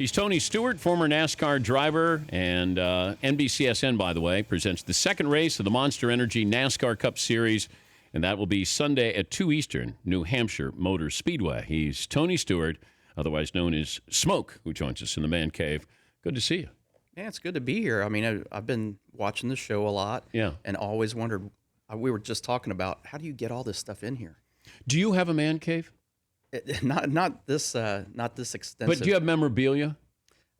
He's Tony Stewart, former NASCAR driver, and NBCSN, by the way, presents the second race of the Monster Energy NASCAR Cup Series, and that will be Sunday at 2 Eastern, New Hampshire Motor Speedway. He's Tony Stewart, otherwise known as Smoke, who joins us in the Man Cave. Good to see you. Yeah, it's good to be here. I mean, I've been watching the show a lot, and always wondered. We were just talking about how do you get all this stuff in here? Do you have a man cave? Not this extensive. But do you have memorabilia?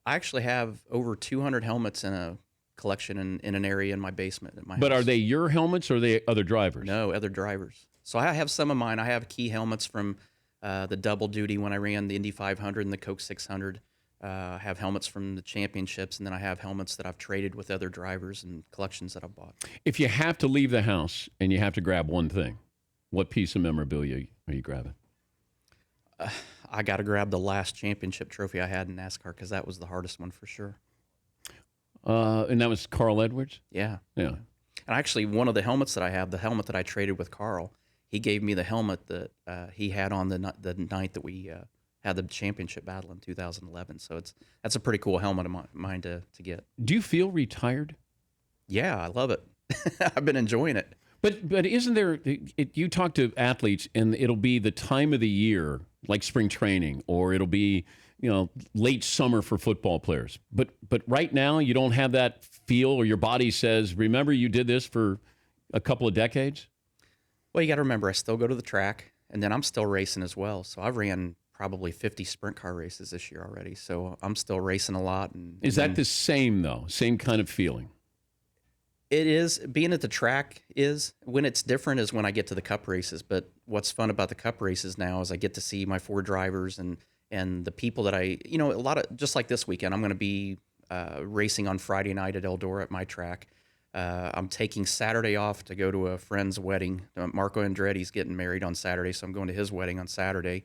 I actually have over 200 helmets in a collection in an area in my basement at my house. But are they your helmets or are they other drivers? No, other drivers. So I have some of mine. I have key helmets from the double duty when I ran the Indy 500 and the Coke 600. I have helmets from the championships, and then I have helmets that I've traded with other drivers and collections that I've bought. If you have to leave the house and you have to grab one thing, what piece of memorabilia are you grabbing? I got to grab the last championship trophy I had in NASCAR because that was the hardest one for sure. And that was Carl Edwards? Yeah. Yeah. And actually, one of the helmets that I have, the helmet that I traded with Carl, he gave me the helmet that he had on the night that we had the championship battle in 2011. So that's a pretty cool helmet of mine to get. Do you feel retired? Yeah, I love it. I've been enjoying it. But isn't there, you talk to athletes and it'll be the time of the year, like spring training, or it'll be, late summer for football players. But right now you don't have that feel, or your body says, remember you did this for a couple of decades? Well, you got to remember, I still go to the track, and then I'm still racing as well. So I've ran probably 50 sprint car races this year already. So I'm still racing a lot. Is that the same, though? Same kind of feeling? It is. Being at the track is. When it's different is when I get to the cup races. But what's fun about the cup races now is I get to see my four drivers and the people that a lot of, just like this weekend, I'm going to be racing on Friday night at Eldora at my track. I'm taking Saturday off to go to a friend's wedding. Marco Andretti's getting married on Saturday, so I'm going to his wedding on Saturday,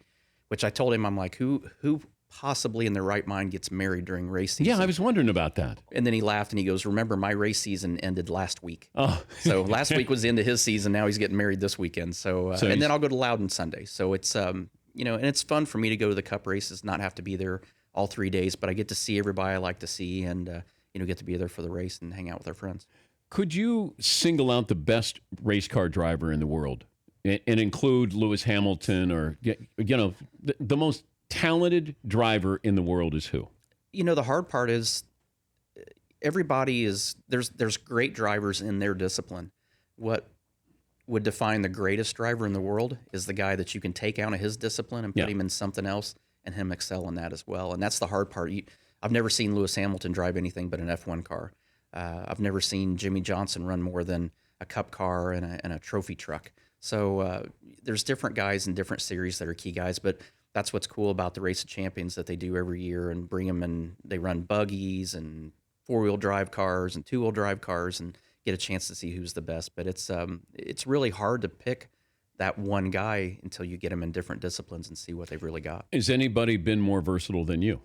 which I told him, I'm like, who possibly in their right mind gets married during race season? Yeah, I was wondering about that. And then he laughed and he goes, remember, my race season ended last week. Oh. So last week was the end of his season. Now he's getting married this weekend. So and then I'll go to Loudon Sunday. So it's, and it's fun for me to go to the cup races, not have to be there all 3 days, but I get to see everybody I like to see and, get to be there for the race and hang out with our friends. Could you single out the best race car driver in the world and include Lewis Hamilton or, the most talented driver in the world is who? The hard part is everybody is, there's great drivers in their discipline. What would define the greatest driver in the world is the guy that you can take out of his discipline and put him in something else and him excel in that as well. And that's the hard part. I've never seen Lewis Hamilton drive anything but an F1 car. I've never seen Jimmy Johnson run more than a cup car and a trophy truck. So there's different guys in different series that are key guys, but that's what's cool about the Race of Champions that they do every year and bring them in. They run buggies and four-wheel drive cars and two-wheel drive cars and get a chance to see who's the best. But it's really hard to pick that one guy until you get them in different disciplines and see what they've really got. Has anybody been more versatile than you?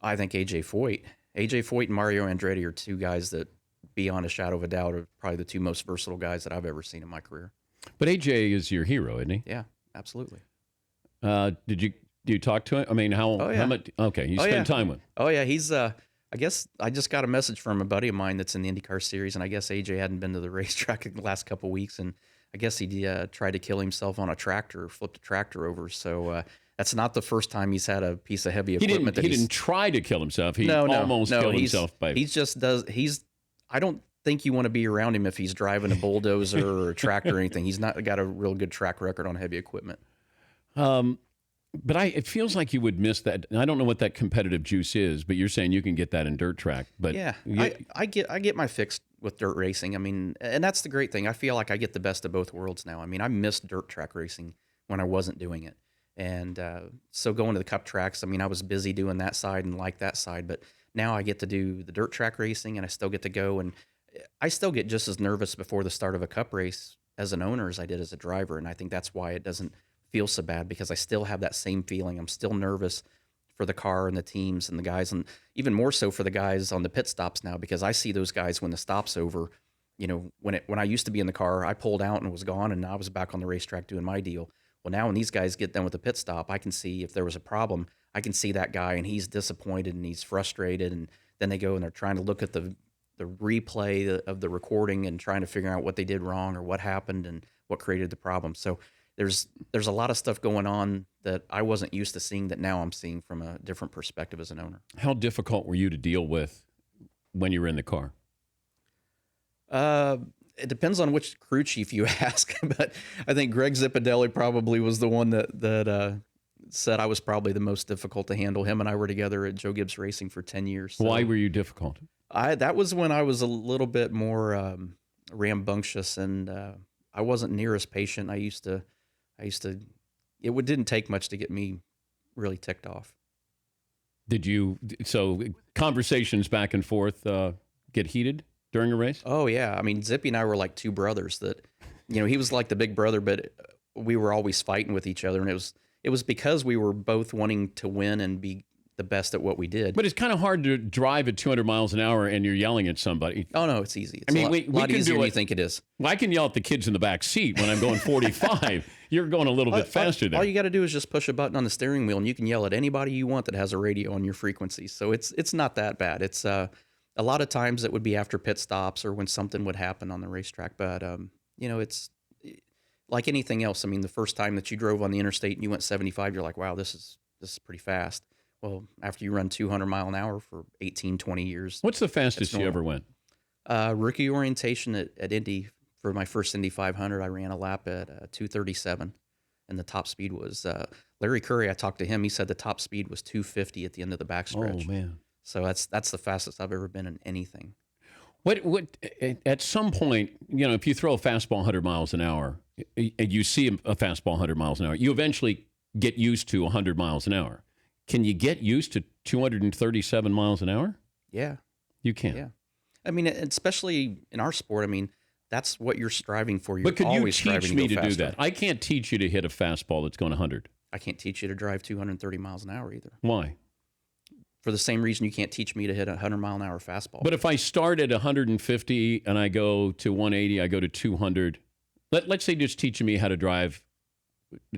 I think A.J. Foyt. A.J. Foyt and Mario Andretti are two guys that, beyond a shadow of a doubt, are probably the two most versatile guys that I've ever seen in my career. But A.J. is your hero, isn't he? Yeah, absolutely. Do you talk to him? I mean, how much? Okay, you spend time with him. Oh, yeah. He's, I guess I just got a message from a buddy of mine that's in the IndyCar series, and I guess AJ hadn't been to the racetrack in the last couple of weeks, and I guess he tried to kill himself on a tractor, flipped a tractor over. So that's not the first time he's had a piece of heavy equipment. He didn't try to kill himself. He almost killed himself. I don't think you want to be around him if he's driving a bulldozer or a tractor or anything. He's not got a real good track record on heavy equipment. But it feels like you would miss that. I don't know what that competitive juice is, but you're saying you can get that in dirt track. But yeah, I get my fix with dirt racing. I mean, and that's the great thing. I feel like I get the best of both worlds now. I mean, I missed dirt track racing when I wasn't doing it. And so going to the cup tracks, I mean, I was busy doing that side and like that side, but now I get to do the dirt track racing and I still get to go. And I still get just as nervous before the start of a cup race as an owner as I did as a driver. And I think that's why it doesn't feel so bad, because I still have that same feeling. I'm still nervous for the car and the teams and the guys, and even more so for the guys on the pit stops now, because I see those guys when the stop's over. When I used to be in the car, I pulled out and was gone and I was back on the racetrack doing my deal. Well, now when these guys get done with the pit stop, I can see if there was a problem. I can see that guy, and he's disappointed and he's frustrated, and then they go and they're trying to look at the replay of the recording and trying to figure out what they did wrong or what happened and what created the problem. So there's a lot of stuff going on that I wasn't used to seeing that now I'm seeing from a different perspective as an owner. How difficult were you to deal with when you were in the car? It depends on which crew chief you ask, but I think Greg Zipadelli probably was the one that said I was probably the most difficult to handle. Him and I were together at Joe Gibbs Racing for 10 years. So why were you difficult? That was when I was a little bit more rambunctious, and I wasn't near as patient. I used to. It didn't take much to get me really ticked off. So conversations back and forth get heated during a race? Oh yeah, I mean Zippy and I were like two brothers that, he was like the big brother, but we were always fighting with each other, and it was because we were both wanting to win and be the best at what we did. But it's kind of hard to drive at 200 miles an hour and you're yelling at somebody. Oh, no, it's easy. It's a lot easier than you think it is. Well, I can yell at the kids in the back seat when I'm going 45. You're going a little bit faster there. All you got to do is just push a button on the steering wheel, and you can yell at anybody you want that has a radio on your frequency. So it's not that bad. It's a lot of times it would be after pit stops or when something would happen on the racetrack. But, it's like anything else. I mean, the first time that you drove on the interstate and you went 75, you're like, wow, this is pretty fast. Well, after you run 200 mile an hour for 18, 20 years. What's the fastest you ever went? Rookie orientation at Indy. For my first Indy 500, I ran a lap at 2:37, and the top speed was Larry Curry. I talked to him. He said the top speed was 250 at the end of the backstretch. Oh man! So that's the fastest I've ever been in anything. What at some point, if you throw a fastball 100 miles an hour, and you see a fastball 100 miles an hour, you eventually get used to 100 miles an hour. Can you get used to 237 miles an hour? Yeah. You can. Yeah. I mean, especially in our sport, I mean, that's what you're striving for. You're but could always you teach me to faster. do that? I can't teach you to hit a fastball that's going 100. I can't teach you to drive 230 miles an hour either. Why? For the same reason you can't teach me to hit a 100-mile-an-hour fastball. But if I start at 150 and I go to 180, I go to 200. Let's say just teaching me how to drive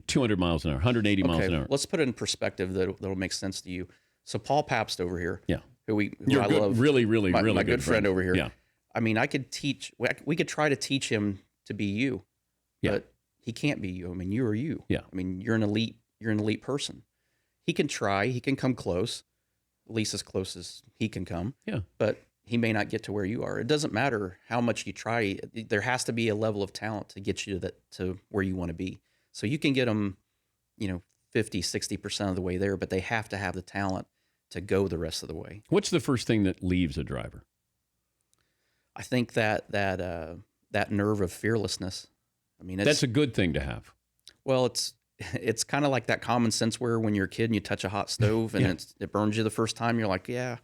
200 miles an hour, 180 miles an hour. Let's put it in perspective that'll make sense to you. So Paul Pabst over here, who I love, really my good friend over here. Yeah. I mean, we could try to teach him to be you, but he can't be you. I mean, you are you. Yeah. I mean, you're an elite person. He can try, he can come close, at least as close as he can come. Yeah. But he may not get to where you are. It doesn't matter how much you try. There has to be a level of talent to get you to where you want to be. So you can get them, 50, 60% of the way there, but they have to have the talent to go the rest of the way. What's the first thing that leaves a driver? I think that nerve of fearlessness. I mean, that's a good thing to have. Well, it's kind of like that common sense where when you're a kid and you touch a hot stove and it burns you the first time, you're like, yeah,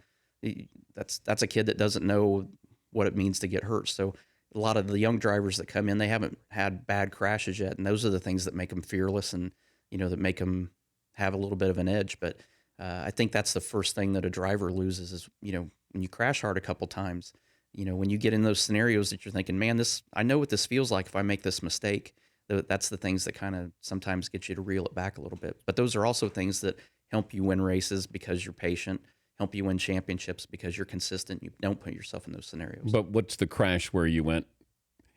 that's a kid that doesn't know what it means to get hurt. So a lot of the young drivers that come in, they haven't had bad crashes yet, and those are the things that make them fearless and that make them have a little bit of an edge. But I think that's the first thing that a driver loses is when you crash hard a couple times. When you get in those scenarios that you're thinking, man, I know what this feels like if I make this mistake. That's the things that kind of sometimes get you to reel it back a little bit. But those are also things that help you win races because you're patient, help you win championships because you're consistent. You don't put yourself in those scenarios. But what's the crash where you went?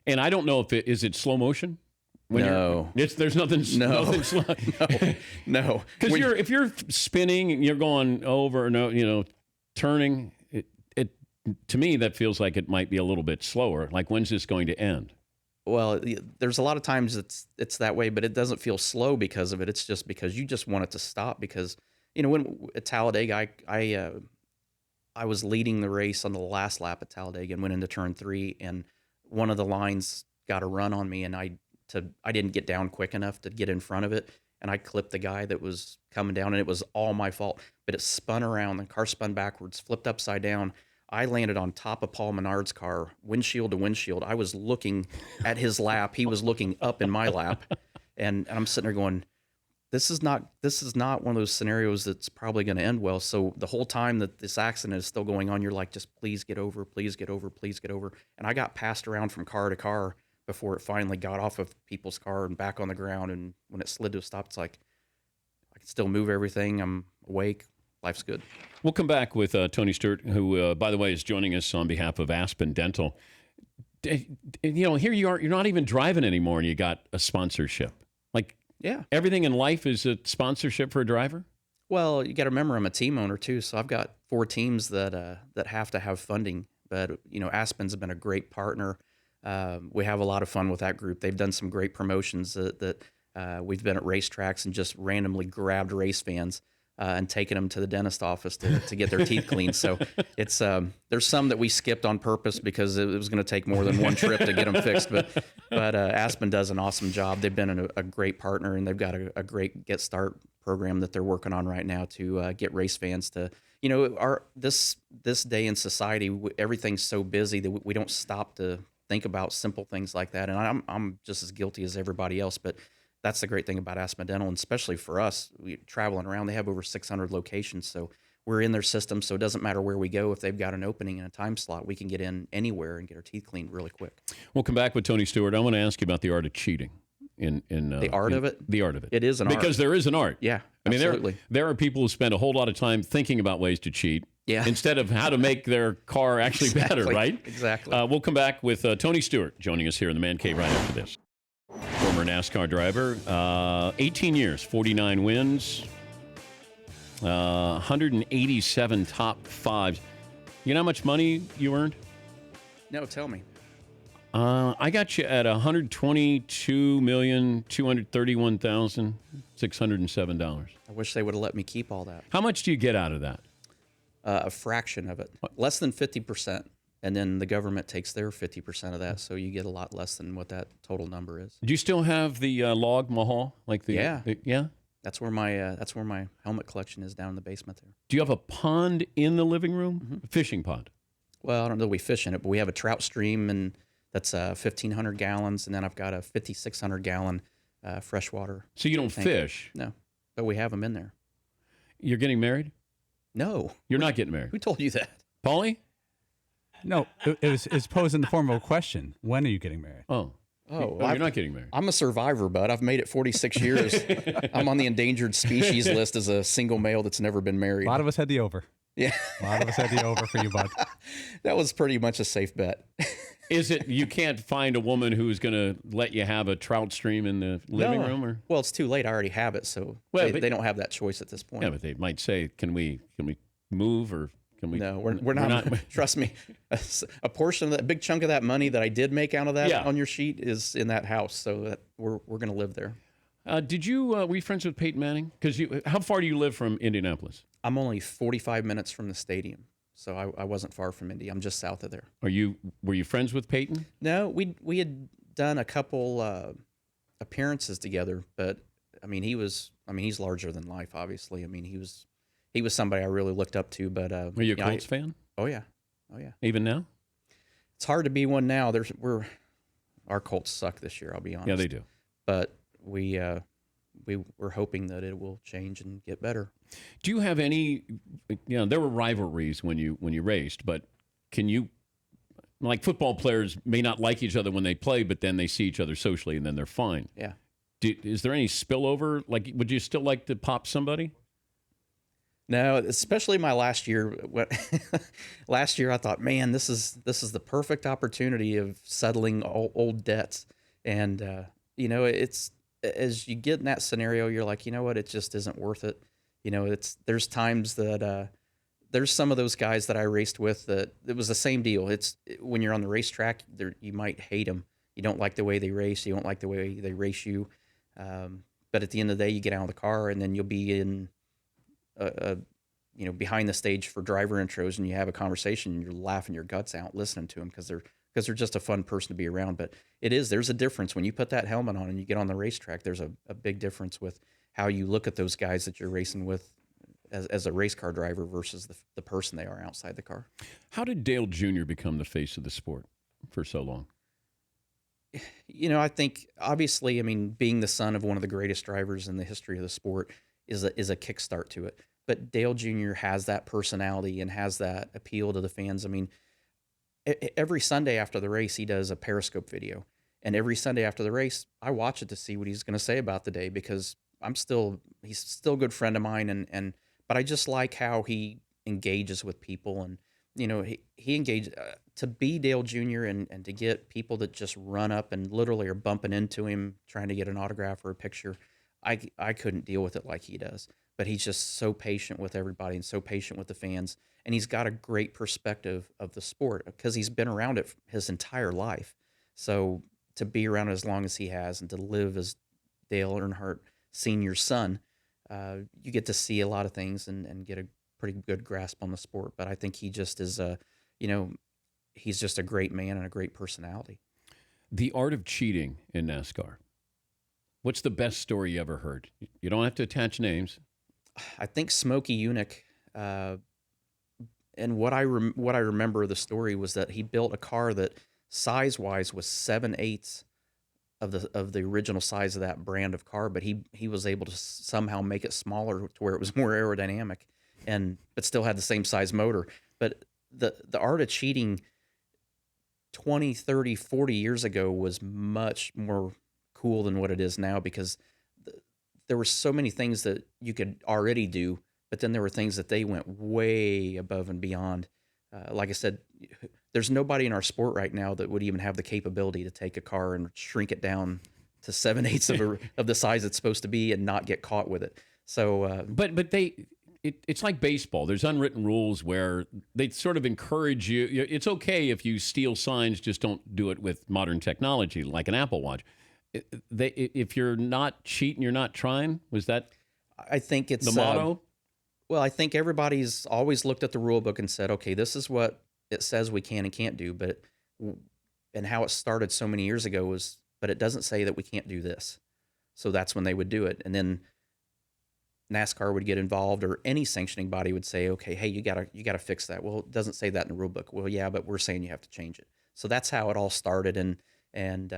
And I don't know if is it slow motion? No, there's nothing. Nothing slow. No. Because if you're spinning and you're going over, turning. To me, that feels like it might be a little bit slower. Like, when's this going to end? Well, there's a lot of times it's that way, but it doesn't feel slow because of it. It's just because you just want it to stop because, when at Talladega, I was leading the race on the last lap at Talladega and went into turn 3, and one of the lines got a run on me, and I didn't get down quick enough to get in front of it, and I clipped the guy that was coming down, and it was all my fault. But it spun around, the car spun backwards, flipped upside down. I landed on top of Paul Menard's car, windshield to windshield. I was looking at his lap. He was looking up in my lap. And I'm sitting there going, this is not one of those scenarios that's probably going to end well. So the whole time that this accident is still going on, you're like, just please get over, please get over, please get over. And I got passed around from car to car before it finally got off of people's car and back on the ground. And when it slid to a stop, it's like, I can still move everything. I'm awake. Life's good. We'll come back with Tony Stewart, who, by the way, is joining us on behalf of Aspen Dental. You know, here you are, you're not even driving anymore and you got a sponsorship. Like, yeah, everything in life is a sponsorship for a driver? Well, you got to remember I'm a team owner too, so I've got 4 teams that have to have funding. But you know, Aspen's been a great partner. We have a lot of fun with that group. They've done some great promotions that we've been at racetracks and just randomly grabbed race fans and taken them to the dentist office to get their teeth cleaned. So it's there's some that we skipped on purpose because it was going to take more than one trip to get them fixed. But Aspen does an awesome job. They've been a great partner, and they've got a great Get Start program that they're working on right now to get race fans to, you know, this day in society, everything's so busy that we don't stop to think about simple things like that. And I'm just as guilty as everybody else, but that's the great thing about Aspen Dental, and especially for us, we traveling around. They have over 600 locations, so we're in their system. So it doesn't matter where we go. If they've got an opening in a time slot, we can get in anywhere and get our teeth cleaned really quick. We'll come back with Tony Stewart. I want to ask you about the art of cheating. The art of it? The art of it. It is an art. Because there is an art. Yeah, I mean, absolutely. There are people who spend a whole lot of time thinking about ways to cheat instead of how to make their car actually better, right? Exactly. We'll come back with Tony Stewart joining us here in the Man Cave right after this. Former NASCAR driver, 18 years, 49 wins, 187 top fives. You know how much money you earned? No, tell me. I got you at $122,231,607. I wish they would have let me keep all that. How much do you get out of that? A fraction of it, less than 50%. And then the government takes their 50% of that, so you get a lot less than what that total number is. Do you still have the log mahal? Yeah. Yeah? That's where my helmet collection is, down in the basement there. Do you have a pond in the living room? Mm-hmm. A fishing pond? Well, I don't know that we fish in it, but we have a trout stream, and that's 1,500 gallons, and then I've got a 5,600 gallon freshwater. So you don't fish? No, but we have them in there. You're getting married? No. You're not getting married? Who told you that? Paulie? No, it's posed in the form of a question. When are you getting married? Oh, you're not getting married. I'm a survivor, bud. I've made it 46 years. I'm on the endangered species list as a single male that's never been married. A lot of us had the over. Yeah. A lot of us had the over for you, bud. That was pretty much a safe bet. Is it you can't find a woman who's going to let you have a trout stream in the living room? Or? Well, it's too late. I already have it, so they don't have that choice at this point. Yeah, but they might say, can we move or... No, we're not. Trust me, a portion of that, big chunk of that money that I did make out of that on your sheet is in that house. So that we're going to live there. Were you friends with Peyton Manning? Because how far do you live from Indianapolis? I'm only 45 minutes from the stadium, so I wasn't far from Indy. I'm just south of there. Were you friends with Peyton? No, we had done a couple appearances together, but he's larger than life. Obviously, he was somebody I really looked up to. But are you a Colts fan? Oh yeah. Even now? It's hard to be one now. Our Colts suck this year. I'll be honest. Yeah, they do. But we're hoping that it will change and get better. Do you have any? There were rivalries when you raced, but can you? Like football players may not like each other when they play, but then they see each other socially and then they're fine. Yeah. Is there any spillover? Like, would you still like to pop somebody? No, especially my last year. Last year, I thought, man, this is the perfect opportunity of settling old debts. And it's as you get in that scenario, you're like, you know what, it just isn't worth it. There's times that there's some of those guys that I raced with that it was the same deal. It's when you're on the racetrack, you might hate them. You don't like the way they race. You don't like the way they race you. But at the end of the day, you get out of the car and then you'll be in behind the stage for driver intros, and you have a conversation and you're laughing your guts out listening to them because they're just a fun person to be around. But there's a difference when you put that helmet on and you get on the racetrack. There's a big difference with how you look at those guys that you're racing with as a race car driver versus the person they are outside the car. How did Dale Jr. become the face of the sport for so long? I think obviously, being the son of one of the greatest drivers in the history of the sport is a kickstart to it. But Dale Jr. has that personality and has that appeal to the fans. Every Sunday after the race, he does a Periscope video, And every Sunday after the race, I watch it to see what he's going to say about the day, because he's still a good friend of mine. But I just like how he engages with people. And, he engaged to be Dale Jr. and to get people that just run up and literally are bumping into him, trying to get an autograph or a picture. I couldn't deal with it like he does, but he's just so patient with everybody and so patient with the fans. And he's got a great perspective of the sport because he's been around it his entire life. So to be around it as long as he has and to live as Dale Earnhardt Sr.'s son, you get to see a lot of things and get a pretty good grasp on the sport. But I think he just is he's just a great man and a great personality. The art of cheating in NASCAR. What's the best story you ever heard? You don't have to attach names. I think Smokey Yunick, and what I remember of the story was that he built a car that size-wise was 7/8 of the original size of that brand of car, but he was able to somehow make it smaller to where it was more aerodynamic, but still had the same size motor. But the art of cheating 20, 30, 40 years ago was much more cool than what it is now, because there were so many things that you could already do, but then there were things that they went way above and beyond. Like I said, there's nobody in our sport right now that would even have the capability to take a car and shrink it down to 7/8 of the size it's supposed to be and not get caught with it. So, but it's like baseball. There's unwritten rules where they sort of encourage you. It's okay if you steal signs, just don't do it with modern technology like an Apple Watch. If you're not cheating, you're not trying. Was that? I think it's the motto. Well, I think everybody's always looked at the rule book and said, okay, this is what it says we can and can't do. And how it started so many years ago was, but it doesn't say that we can't do this. So that's when they would do it. And then NASCAR would get involved, or any sanctioning body would say, okay, hey, you gotta fix that. Well, it doesn't say that in the rule book. Well, yeah, but we're saying you have to change it. So that's how it all started. And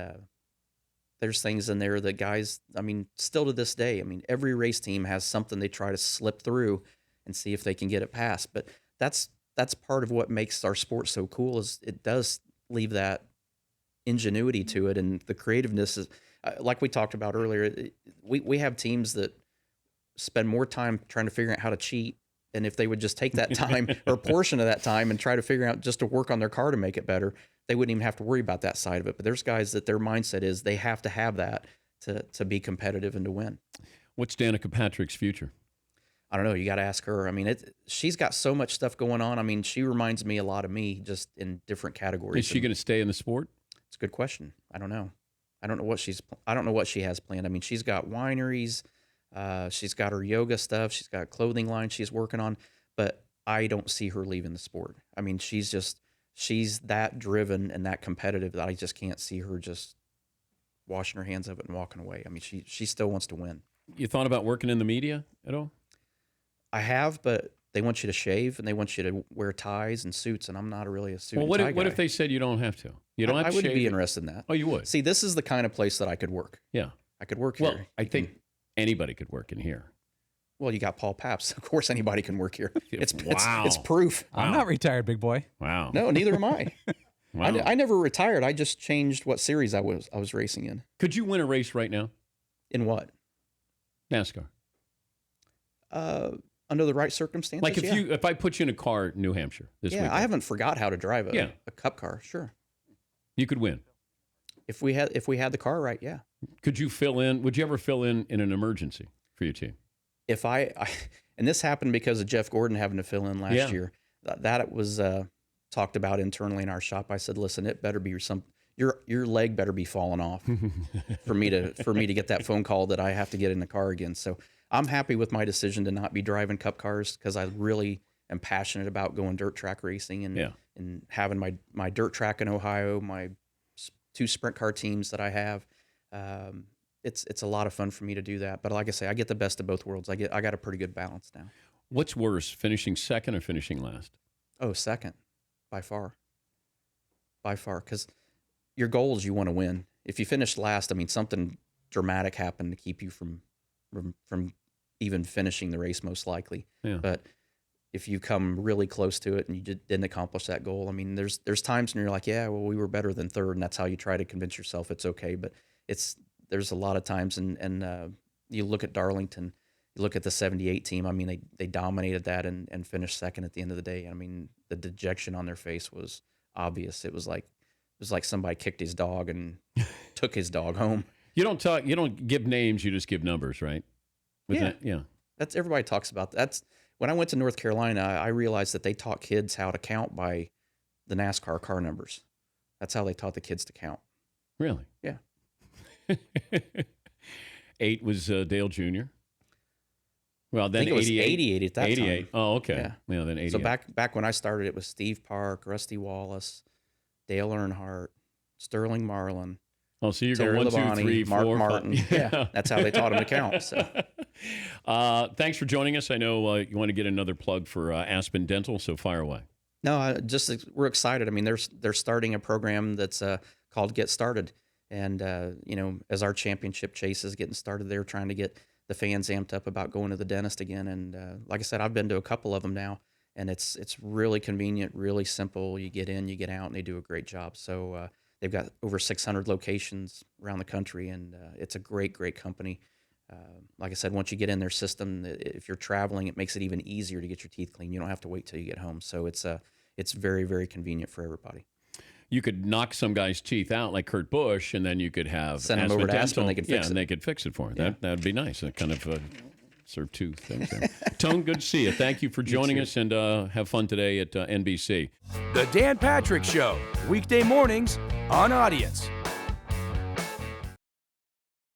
there's things in there that guys, still to this day, every race team has something they try to slip through and see if they can get it passed. But that's part of what makes our sport so cool, is it does leave that ingenuity to it, and the creativeness is, like we talked about earlier, we have teams that spend more time trying to figure out how to cheat, and if they would just take that time or a portion of that time and try to figure out just to work on their car to make it better, they wouldn't even have to worry about that side of it. But there's guys that their mindset is they have to have that to be competitive and to win. What's Danica Patrick's future? I don't know. You got to ask her. She's got so much stuff going on. She reminds me a lot of me, just in different categories. Is she going to stay in the sport? It's a good question. I don't know. I don't know what she has planned. She's got wineries. She's got her yoga stuff. She's got a clothing line she's working on, but I don't see her leaving the sport. She's that driven and that competitive that I just can't see her just washing her hands of it and walking away. She still wants to win. You thought about working in the media at all? I have, but they want you to shave and they want you to wear ties and suits, and I'm not really a suit and tie guy. What if they said you don't have to? You don't have to shave? I wouldn't be interested in that. Oh, you would? See, this is the kind of place that I could work. Yeah. I could work here. Well, I think anybody could work in here. Well, you got Paul Papps. Of course anybody can work here. It's proof. Wow. I'm not retired, big boy. Wow. No, neither am I. Wow. I never retired. I just changed what series I was racing in. Could you win a race right now? In what? NASCAR. Under the right circumstances. Like if I put you in a car in New Hampshire this weekend. I haven't forgot how to drive a cup car. Sure. You could win. If we had the car right, yeah. Could you fill in? Would you ever fill in an emergency for your team? If and this happened because of Jeff Gordon having to fill in last year. That was talked about internally in our shop. I said, listen, it better be your leg better be falling off for me to get that phone call that I have to get in the car again. So I'm happy with my decision to not be driving cup cars, because I really am passionate about going dirt track racing and having my dirt track in Ohio, my 2 sprint car teams that I have. It's a lot of fun for me to do that. But like I say, I get the best of both worlds. I got a pretty good balance now. What's worse, finishing second or finishing last? Oh, second, by far. Because your goal is you want to win. If you finish last, something dramatic happened to keep you from even finishing the race, most likely. Yeah. But if you come really close to it and you didn't accomplish that goal. I mean, there's times when you're like, yeah, well, we were better than third, and that's how you try to convince yourself it's okay. But there's a lot of times, and you look at Darlington, you look at the 78 team. I mean, they dominated that and finished second at the end of the day. I mean, the dejection on their face was obvious. It was like somebody kicked his dog and took his dog home. You don't give names, you just give numbers, right? Yeah. That's everybody talks about that. That's when I went to North Carolina, I realized that they taught kids how to count by the NASCAR car numbers. That's how they taught the kids to count. Really? Yeah. 8 was Dale Jr. Well, then it was 88 at that 88. time. Oh, okay. Yeah, then 88. So back when I started, it was Steve Park, Rusty Wallace, Dale Earnhardt, Sterling Marlin. Oh, so you're Terry going 1, 2, 3, 4, Mark Martin. 5. Yeah, that's how they taught them to count. So, thanks for joining us. I know you want to get another plug for Aspen Dental, so fire away. No, we're excited. I mean, they're starting a program that's called Get Started, and as our championship chase is getting started, they're trying to get the fans amped up about going to the dentist again. And like I said, I've been to a couple of them now, and it's really convenient, really simple. You get in, you get out, and they do a great job. So. They've got over 600 locations around the country, and it's a great, great company. Like I said, once you get in their system, if you're traveling, it makes it even easier to get your teeth cleaned. You don't have to wait till you get home. So it's very, very convenient for everybody. You could knock some guy's teeth out like Kurt Busch, and then you could have send them over to Aspen, they could fix it. And they could fix it for him. Yeah. That would be nice. That kind of sort of two things there. Tone, good to see you. Thank you for joining us, and have fun today at NBC. The Dan Patrick Show, weekday mornings on Audience.